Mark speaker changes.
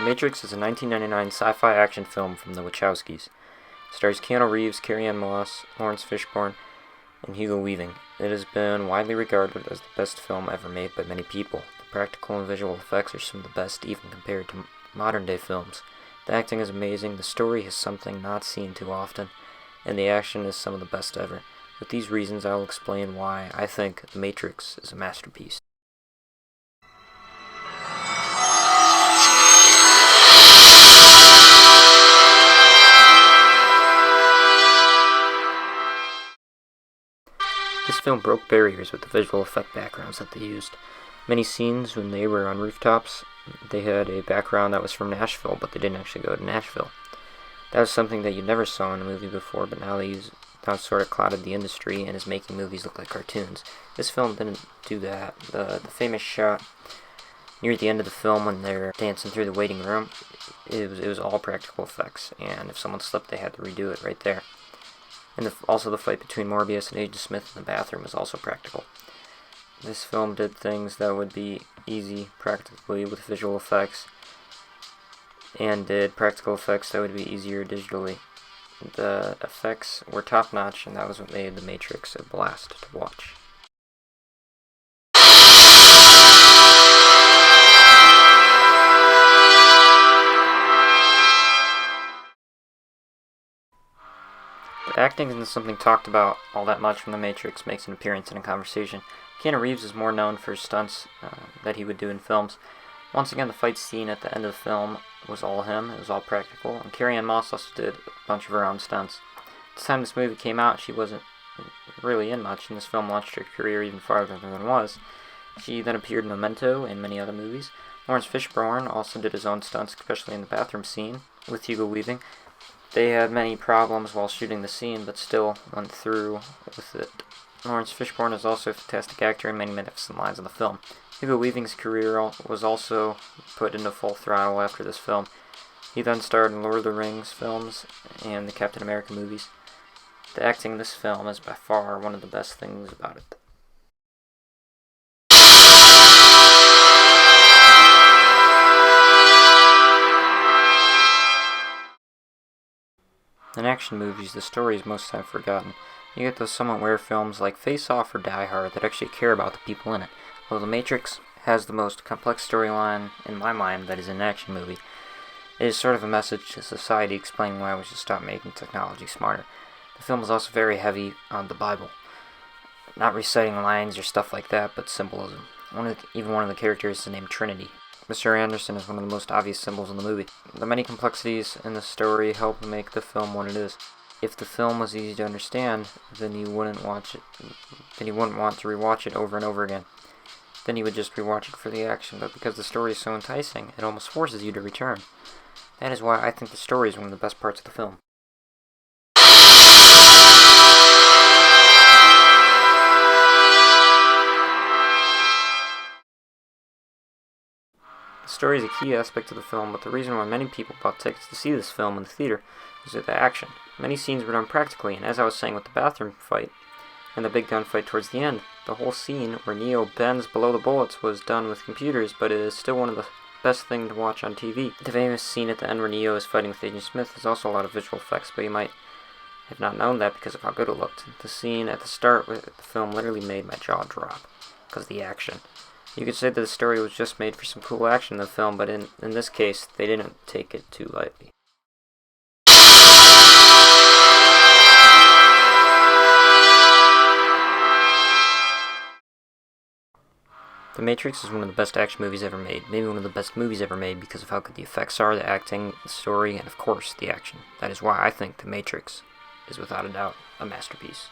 Speaker 1: The Matrix is a 1999 sci-fi action film from the Wachowskis. It stars Keanu Reeves, Carrie-Anne Moss, Lawrence Fishburne, and Hugo Weaving. It has been widely regarded as the best film ever made by many people. The practical and visual effects are some of the best even compared to modern-day films. The acting is amazing, the story is something not seen too often, and the action is some of the best ever. With these reasons, I will explain why I think The Matrix is a masterpiece. This film broke barriers with the visual effect backgrounds that they used. Many scenes when they were on rooftops, they had a background that was from Nashville, but they didn't actually go to Nashville. That was something that you never saw in a movie before, but now it's sort of clouded the industry and is making movies look like cartoons. This film didn't do that. The famous shot near the end of the film when they're dancing through the waiting room, it was all practical effects, and if someone slipped, they had to redo it right there. And also the fight between Morbius and Agent Smith in the bathroom was also practical. This film did things that would be easy practically with visual effects, and did practical effects that would be easier digitally. The effects were top-notch, and that was what made The Matrix a blast to watch. The acting isn't something talked about all that much when The Matrix makes an appearance in a conversation. Keanu Reeves is more known for stunts that he would do in films. Once again, the fight scene at the end of the film was all him. It was all practical. And Carrie-Anne Moss also did a bunch of her own stunts. At the time this movie came out, she wasn't really in much, and this film launched her career even farther than it was. She then appeared in Memento and many other movies. Lawrence Fishburne also did his own stunts, especially in the bathroom scene with Hugo Weaving. They had many problems while shooting the scene, but still went through with it. Lawrence Fishburne is also a fantastic actor in many magnificent lines in the film. Hugo Weaving's career was also put into full throttle after this film. He then starred in Lord of the Rings films and the Captain America movies. The acting in this film is by far one of the best things about it. In action movies, the story is most time forgotten. You get those somewhat rare films like Face Off or Die Hard that actually care about the people in it. While The Matrix has the most complex storyline, in my mind, that is an action movie. It is sort of a message to society explaining why we should stop making technology smarter. The film is also very heavy on the Bible. Not reciting lines or stuff like that, but symbolism. Even one of the characters is named Trinity. Mr. Anderson is one of the most obvious symbols in the movie. The many complexities in the story help make the film what it is. If the film was easy to understand, then you wouldn't watch it. Then you wouldn't want to rewatch it over and over again. Then you would just rewatch it for the action. But because the story is so enticing, it almost forces you to return. That is why I think the story is one of the best parts of the film. The story is a key aspect of the film, but the reason why many people bought tickets to see this film in the theater is the action. Many scenes were done practically, and as I was saying with the bathroom fight and the big gunfight towards the end, the whole scene where Neo bends below the bullets was done with computers, but it is still one of the best things to watch on TV. The famous scene at the end where Neo is fighting with Agent Smith is also a lot of visual effects, but you might have not known that because of how good it looked. The scene at the start with the film literally made my jaw drop because of the action. You could say that the story was just made for some cool action in the film, but in this case, they didn't take it too lightly. The Matrix is one of the best action movies ever made, maybe one of the best movies ever made because of how good the effects are, the acting, the story, and of course, the action. That is why I think The Matrix is without a doubt a masterpiece.